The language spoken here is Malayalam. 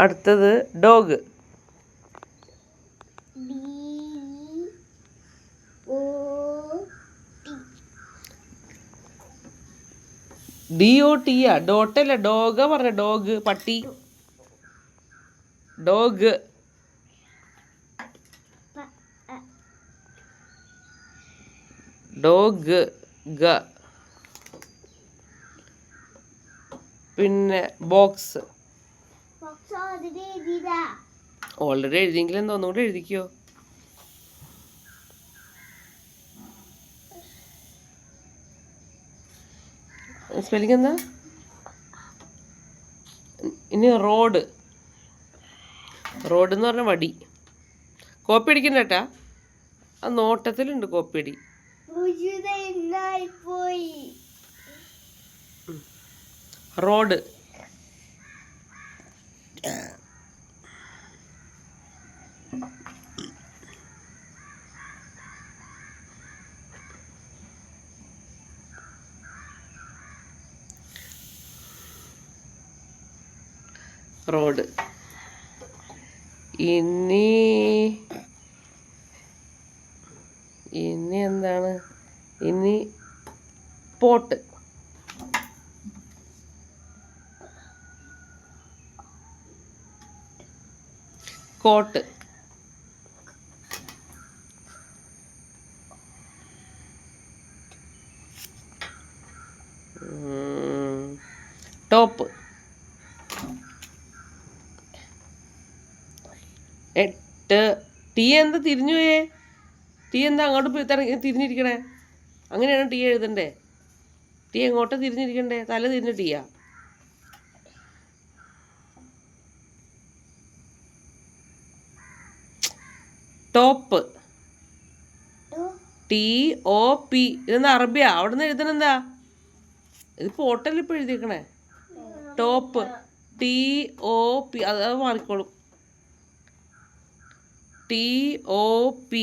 അടുത്തത് ഡോഗ്. DOT ഡോട്ടല്ല, ഡോഗ് പറഞ്ഞ. ഡോഗ് പട്ടി. ഡോഗ്. ഡോഗ് ഗ. പിന്നെ ബോക്സ്. ഓൾറെഡി എഴുതിയെങ്കിൽ എന്താ ഒന്നുകൂടെ എഴുതിക്കോ. സ്പെല്ലിംഗ് എന്താ? ഇനി റോഡ്. റോഡ് എന്ന് പറഞ്ഞ വടി. കോപ്പി അടിക്കണ്ട കേട്ടാ, ആ നോട്ടത്തിലുണ്ട് കോപ്പി അടി. റോഡ്. റോഡ്. ഇനി എന്താണ്? ഇനി പോട്ട്. കോട്ട്. ടോപ്പ്. 8. ടീ എന്താ തിരിഞ്ഞു പോയേ? ടീ എന്താ അങ്ങോട്ട് തിരിഞ്ഞിരിക്കണേ? അങ്ങനെയാണ് ടീ എഴുതണ്ടേ? ടീ എങ്ങോട്ടാ തിരിഞ്ഞിരിക്കണ്ടേ? തല തിരിഞ്ഞ ടീയാ. ടോപ്പ്. TOP. ഇതെന്താ അറബിയാ? അവിടെ നിന്ന് എഴുതണെന്താ? ഇത് പോട്ടല്ല ഇപ്പൊ എഴുതിയേക്കണേ. ടോപ്പ്. TOP. അത് മാറിക്കോളും. TOP.